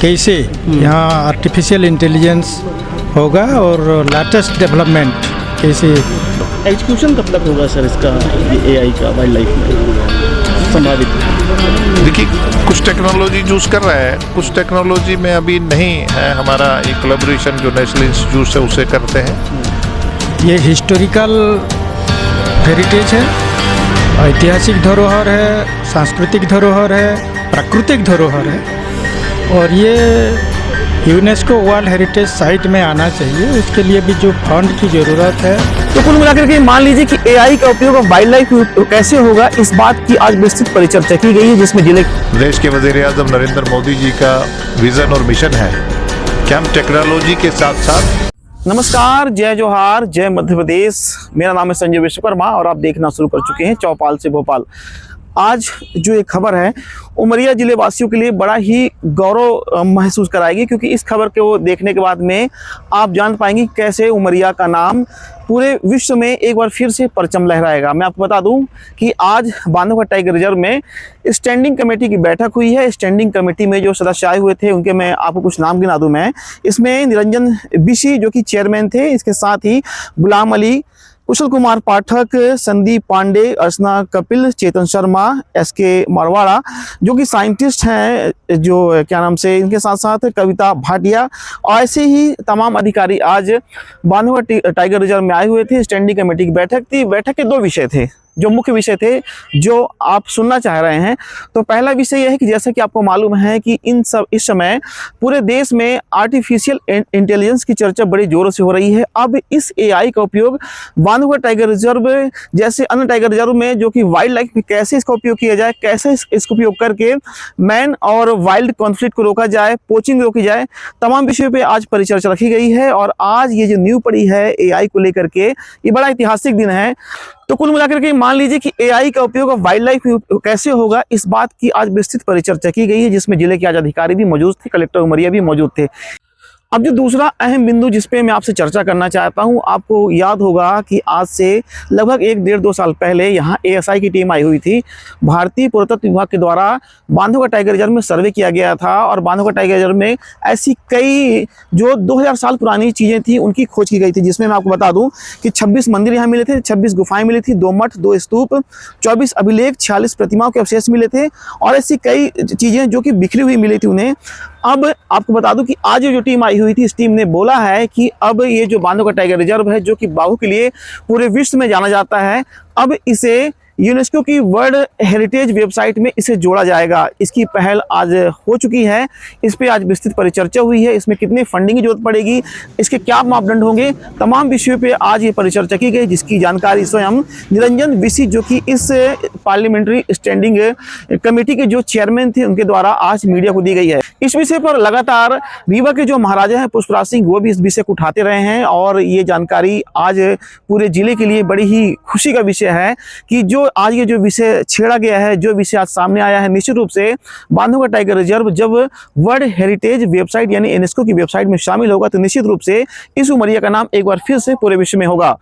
कैसे यहाँ artificial intelligence होगा और लेटेस्ट डेवलपमेंट कैसे। एग्जीक्यूशन कब तक होगा सर इसका, एआई का वाइल्ड लाइफ में संभावित? देखिए, कुछ टेक्नोलॉजी यूज़ कर रहा है, कुछ टेक्नोलॉजी में अभी नहीं है। हमारा एक कोलैबोरेशन जो नेशनल इंस्टीट्यूट से उसे करते हैं। ये हिस्टोरिकल हेरिटेज है, ऐतिहासिक धरोहर है, सांस्कृतिक धरोहर है, प्राकृतिक धरोहर है और ये यूनेस्को वर्ल्ड हेरिटेज साइट में आना चाहिए। उसके लिए भी जो फंड की ज़रूरत है। तो कुल मिलाकर के मान लीजिए कि एआई का उपयोग वाइल्ड लाइफ कैसे होगा, इस बात की आज विस्तृत परिचर्चा की गई है, जिसमें जिले देश के वज़ीर-ए-आज़म नरेंद्र मोदी जी का विज़न और मिशन है कि हम टेक्नोलॉजी के साथ साथ। नमस्कार, जय जोहार, जय मध्य प्रदेश। मेरा नाम है संजय विश्वकर्मा और आप देखना शुरू कर चुके हैं चौपाल से भोपाल। आज जो एक खबर है उमरिया जिले वासियों के लिए बड़ा ही गौरव महसूस कराएगी, क्योंकि इस खबर को देखने के बाद में आप जान पाएंगे कैसे उमरिया का नाम पूरे विश्व में एक बार फिर से परचम लहराएगा। मैं आपको बता दूं कि आज बांधवगढ़ टाइगर रिजर्व में स्टैंडिंग कमेटी की बैठक हुई है। स्टैंडिंग कमेटी में जो सदस्य आए हुए थे उनके मैं आपको कुछ नाम गिना दूं। मैं इसमें निरंजन बिशी जो कि चेयरमैन थे, इसके साथ ही गुलाम अली, कुशल कुमार पाठक, संदीप पांडे, अर्चना कपिल, चेतन शर्मा, एसके मरवाड़ा जो कि साइंटिस्ट हैं, जो क्या नाम से, इनके साथ साथ कविता भाटिया और ऐसे ही तमाम अधिकारी आज बांधवगढ़ टाइगर रिजर्व में आए हुए थे। स्टैंडिंग कमेटी की बैठक थी। बैठक के दो विषय थे जो मुख्य विषय थे जो आप सुनना चाह रहे हैं। तो पहला विषय यह है कि जैसा कि आपको मालूम है कि इस समय पूरे देश में आर्टिफिशियल इंटेलिजेंस की चर्चा बड़ी जोरों से हो रही है। अब इस एआई का उपयोग बांधवगढ़ टाइगर रिजर्व जैसे अन्य टाइगर रिजर्व में जो कि वाइल्ड लाइफ में कैसे इसका उपयोग किया जाए, कैसे इसका उपयोग करके मैन और वाइल्ड कॉन्फ्लिक्ट को रोका जाए, पोचिंग रोकी जाए, तमाम विषयों पर आज परिचर्चा रखी गई है। और आज ये जो न्यू पड़ी है एआई को लेकर के, ये बड़ा ऐतिहासिक दिन है। तो कुल मिलाकर के मान लीजिए कि एआई का उपयोग वाइल्ड लाइफ में कैसे होगा, इस बात की आज विस्तृत परिचर्चा की गई है, जिसमें जिले के आज अधिकारी भी मौजूद थे, कलेक्टर उमरिया भी मौजूद थे। अब जो दूसरा अहम बिंदु जिस पे मैं आपसे चर्चा करना चाहता हूं, आपको याद होगा कि आज से लगभग 1-1.5-2 साल पहले यहां एएसआई की टीम आई हुई थी। भारतीय पुरातत्व विभाग के द्वारा बांधवगढ़ टाइगर रिजर्व में सर्वे किया गया था और बांधवगढ़ टाइगर रिजर्व में ऐसी कई जो 2000 साल पुरानी चीज़ें थी उनकी खोज की गई थी, जिसमें मैं आपको बता दूं कि 26 मंदिर यहाँ मिले थे, 26 गुफाएं मिली थी, 2 मठ, 2 स्तूप, 24 अभिलेख, 46 प्रतिमाओं के अवशेष मिले थे और ऐसी कई चीज़ें जो कि बिखरी हुई मिली थी उन्हें। अब आपको बता दूं कि आज जो टीम आई हुई थी, इस टीम ने बोला है कि अब ये जो बांधवगढ़ टाइगर रिजर्व है, जो कि बाघों के लिए पूरे विश्व में जाना जाता है, अब इसे यूनेस्को की वर्ल्ड हेरिटेज वेबसाइट में इसे जोड़ा जाएगा। इसकी पहल आज हो चुकी है, इस पे आज विस्तृत परिचर्चा हुई है। इसमें कितनी फंडिंग की जरूरत पड़ेगी, इसके क्या मापदंड होंगे, तमाम विषयों पे आज ये परिचर्चा की गई, जिसकी जानकारी स्वयं निरंजन बिशी जो कि इस पार्लियामेंट्री स्टैंडिंग कमेटी के जो चेयरमैन थे उनके द्वारा आज मीडिया को दी गई है। इस विषय पर लगातार रीवा के जो महाराजा हैं पुष्पराज सिंह, वो भी इस विषय को उठाते रहे हैं और ये जानकारी आज पूरे जिले के लिए बड़ी ही खुशी का विषय है कि जो आज ये जो विषय छेड़ा गया है, जो विषय आज सामने आया है, निश्चित रूप से बांधवगढ़ टाइगर रिजर्व जब वर्ल्ड हेरिटेज वेबसाइट यानी यूनेस्को की वेबसाइट में शामिल होगा तो निश्चित रूप से इस उमरिया का नाम एक बार फिर से पूरे विश्व में होगा।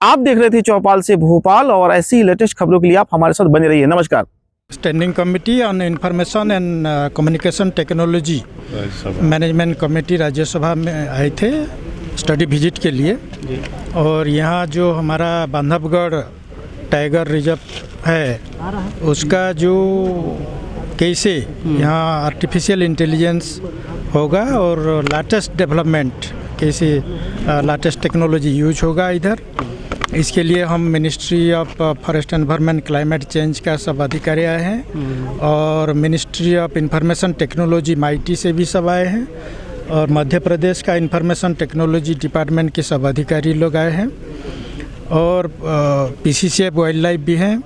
आप देख रहे थे चौपाल से भोपाल और ऐसी ही लेटेस्ट खबरों के लिए आप हमारे साथ बने रहिए। नमस्कार। Standing committee on information and communication technology management committee Rajya Sabha में आए थे स्टडी विजिट के लिए। और यहाँ जो हमारा बांधवगढ़ टाइगर रिजर्व है उसका जो कैसे यहाँ आर्टिफिशियल इंटेलिजेंस होगा और लेटेस्ट डेवलपमेंट कैसे लेटेस्ट टेक्नोलॉजी यूज होगा इधर, इसके लिए हम ministry of forest environment climate change का सब अधिकारी आए हैं और ministry of information technology mighty से भी सब आए हैं और मध्य प्रदेश का इंफॉर्मेशन टेक्नोलॉजी डिपार्टमेंट के सब अधिकारी लोग आए हैं और पीसीसीएफ वाइल्ड लाइफ भी हैं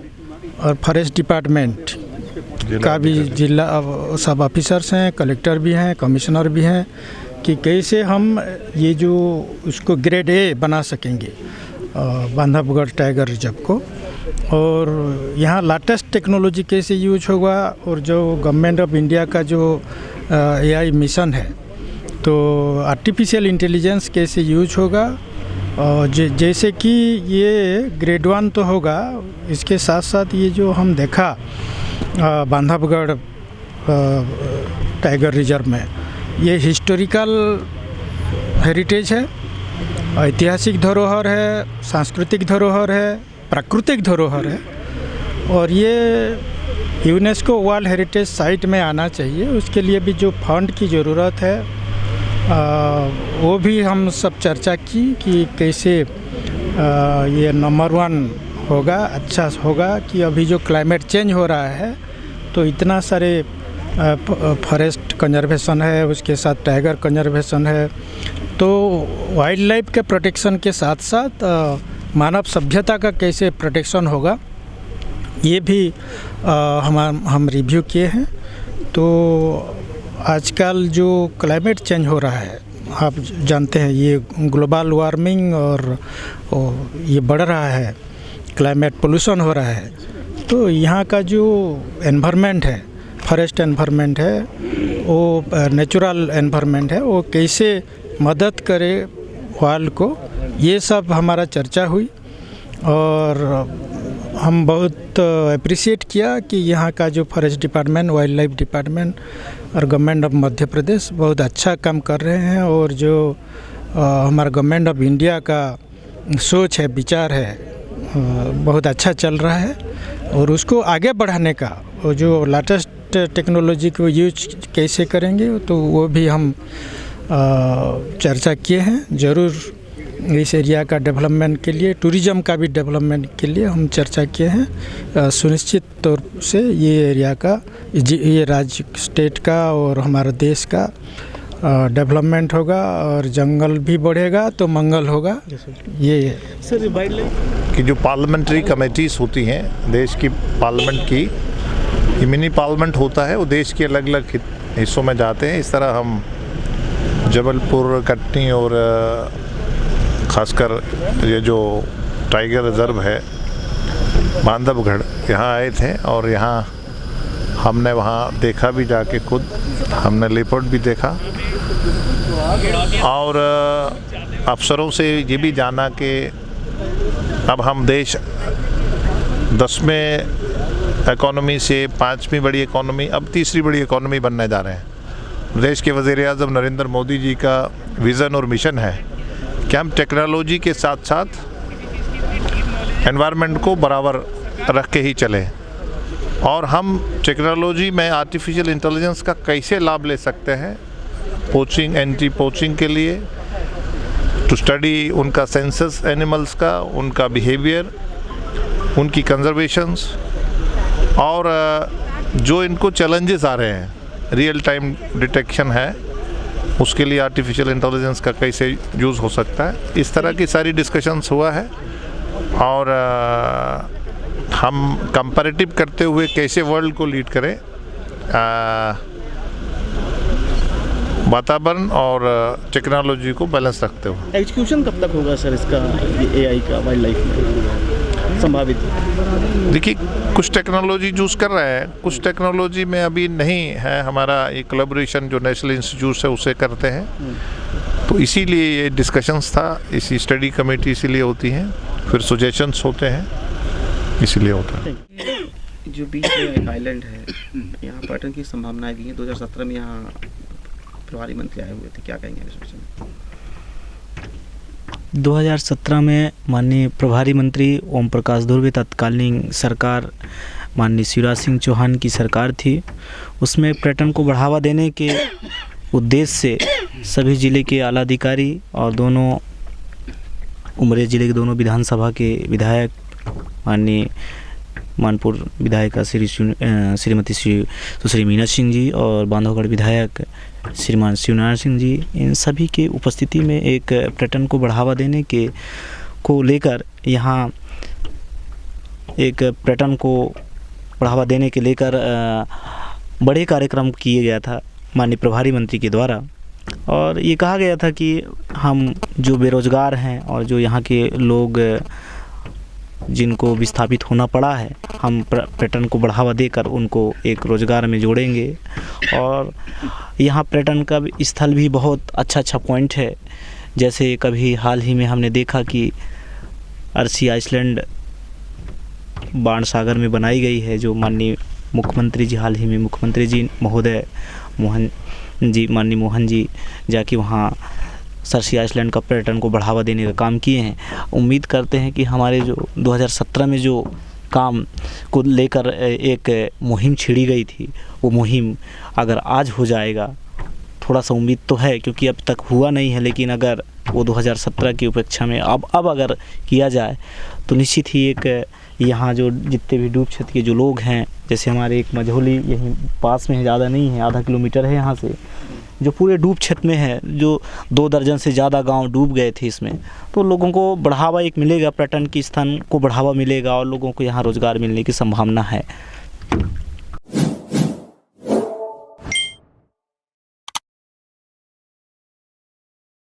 और फॉरेस्ट डिपार्टमेंट का भी जिला सब ऑफिसर्स हैं, कलेक्टर भी हैं, कमिश्नर भी हैं कि कैसे हम ये जो उसको ग्रेड ए बना सकेंगे बांधवगढ़ टाइगर रिजर्व को, और यहाँ लेटेस्ट टेक्नोलॉजी कैसे यूज होगा और जो गवर्नमेंट ऑफ इंडिया का जो एआई मिशन है तो आर्टिफिशियल इंटेलिजेंस कैसे यूज होगा। और जैसे कि ये ग्रेड 1 तो होगा, इसके साथ साथ ये जो हम देखा बांधवगढ़ टाइगर रिजर्व में। ये हिस्टोरिकल हेरिटेज है, ऐतिहासिक धरोहर है, सांस्कृतिक धरोहर है, प्राकृतिक धरोहर है और ये यूनेस्को वर्ल्ड हेरिटेज साइट में आना चाहिए। उसके लिए भी जो फंड की ज़रूरत है वो भी हम सब चर्चा की कि कैसे ये नंबर 1 होगा, अच्छा होगा कि अभी जो क्लाइमेट चेंज हो रहा है तो इतना सारे फॉरेस्ट कंजर्वेशन है, उसके साथ टाइगर कंजर्वेशन है, तो वाइल्ड लाइफ के प्रोटेक्शन के साथ साथ मानव सभ्यता का कैसे प्रोटेक्शन होगा ये भी हम रिव्यू किए हैं। तो आजकल जो क्लाइमेट चेंज हो रहा है, आप जानते हैं ये ग्लोबल वार्मिंग और ये बढ़ रहा है, क्लाइमेट पोल्यूशन हो रहा है, तो यहाँ का जो एनवायरनमेंट है, फॉरेस्ट एनवायरनमेंट है, वो नेचुरल एनवायरनमेंट है, वो कैसे मदद करे वर्ल्ड को, ये सब हमारा चर्चा हुई। और हम बहुत अप्रिशिएट किया कि यहाँ का जो forest department, wild life department और गवर्नमेंट ऑफ मध्य प्रदेश बहुत अच्छा काम कर रहे हैं और जो हमारा गवर्नमेंट ऑफ इंडिया का सोच है, विचार है, बहुत अच्छा चल रहा है और उसको आगे बढ़ाने का वो जो लेटेस्ट टेक्नोलॉजी को यूज कैसे करेंगे तो वो भी हम चर्चा किए हैं। ज़रूर इस एरिया का डेवलपमेंट के लिए, टूरिज़्म का भी डेवलपमेंट के लिए हम चर्चा किए हैं। सुनिश्चित तौर से ये एरिया का, ये राज्य स्टेट का और हमारे देश का डेवलपमेंट होगा और जंगल भी बढ़ेगा तो मंगल होगा। ये सर वाइल्ड लाइफ कि जो पार्लियामेंट्री कमेटीज़ होती हैं देश की पार्लियामेंट की, ये मिनी पार्लियामेंट होता है, वो देश के अलग अलग हिस्सों में जाते हैं। इस तरह हम जबलपुर, कटनी और ख़ासकर ये जो टाइगर रिजर्व है बांधवगढ़, यहाँ आए थे और यहाँ हमने वहाँ देखा भी जाके, खुद हमने लेपर्ड भी देखा और अफसरों से ये भी जाना कि अब हम देश 10वें इकोनॉमी से 5वीं बड़ी इकोनॉमी, अब तीसरी बड़ी इकोनॉमी बनने जा रहे हैं। देश के वज़ीर-ए-आज़म नरेंद्र मोदी जी का विज़न और मिशन है कि हम टेक्नोलॉजी के साथ साथ एनवायरनमेंट को बराबर रख के ही चलें और हम टेक्नोलॉजी में आर्टिफिशियल इंटेलिजेंस का कैसे लाभ ले सकते हैं पोचिंग, एंटी पोचिंग के लिए, टू स्टडी उनका सेंसस एनिमल्स का, उनका बिहेवियर, उनकी कंजर्वेशंस और जो इनको चैलेंजेस आ रहे हैं, रियल टाइम डिटेक्शन है, उसके लिए आर्टिफिशियल इंटेलिजेंस का कैसे यूज़ हो सकता है। इस तरह की सारी डिस्कशंस हुआ है और हम कंपैरेटिव करते हुए कैसे वर्ल्ड को लीड करें, वातावरण और टेक्नोलॉजी को बैलेंस रखते हुए। एग्जीक्यूशन कब तक होगा सर इसका, ये AI का वाइल्ड लाइफ में संभावित? देखिए, कुछ टेक्नोलॉजी यूज़ कर रहे हैं, कुछ टेक्नोलॉजी में अभी नहीं है। हमारा एक कोलैबोरेशन जो नेशनल इंस्टीट्यूट है उसे करते हैं, तो इसीलिए ये डिस्कशंस था, इसी स्टडी कमेटी इसीलिए होती हैं, फिर सजेशंस होते हैं, इसीलिए होता है। जो बीच में एक आइलैंड है, यहाँ पर्यटन की संभावनाएं भी हैं। 2017 में यहाँ प्रभारी मंत्री आए हुए थे, क्या कहेंगे इस विषय में? 2017 में माननीय प्रभारी मंत्री ओम प्रकाश धुर्वे तत्कालीन सरकार माननीय शिवराज सिंह चौहान की सरकार थी। उसमें पर्यटन को बढ़ावा देने के उद्देश्य से सभी ज़िले के आला अधिकारी और दोनों उमरिया ज़िले के दोनों विधानसभा के विधायक, माननीय मानपुर विधायिका श्रीमती सुश्री मीना सिंह जी और बांधवगढ़ विधायक श्रीमान शिवनारायण सिंह जी, इन सभी के उपस्थिति में एक पर्यटन को बढ़ावा देने को लेकर यहाँ एक पर्यटन को बढ़ावा देने के लेकर बड़े कार्यक्रम किए गया था माननीय प्रभारी मंत्री के द्वारा। और ये कहा गया था कि हम जो बेरोज़गार हैं और जो यहाँ के लोग जिनको विस्थापित होना पड़ा है, हम पर्यटन को बढ़ावा देकर उनको एक रोज़गार में जोड़ेंगे। और यहाँ पर्यटन का स्थल भी बहुत अच्छा पॉइंट है। जैसे कभी हाल ही में हमने देखा कि अर्सी आइसलैंड बाणसागर में बनाई गई है, जो माननीय मुख्यमंत्री जी, हाल ही में मुख्यमंत्री जी महोदय माननीय मोहन जी जाके वहाँ सरसी आइसलैंड का पर्यटन को बढ़ावा देने का काम किए हैं। उम्मीद करते हैं कि हमारे जो 2017 में जो काम को लेकर एक मुहिम छिड़ी गई थी, वो मुहिम अगर आज हो जाएगा, थोड़ा सा उम्मीद तो है क्योंकि अब तक हुआ नहीं है, लेकिन अगर वो 2017 की अपेक्षा में अब अगर किया जाए तो निश्चित ही एक यहाँ जो जितने भी डूब क्षेत्र के जो लोग हैं, जैसे हमारे एक मझौली यहीं पास में है, ज़्यादा नहीं है, आधा किलोमीटर है यहाँ से, जो पूरे डूब क्षेत्र में है, जो 2 दर्जन से ज़्यादा गांव डूब गए थे इसमें, तो लोगों को बढ़ावा एक मिलेगा, पर्यटन की स्थान को बढ़ावा मिलेगा और लोगों को यहाँ रोज़गार मिलने की संभावना है।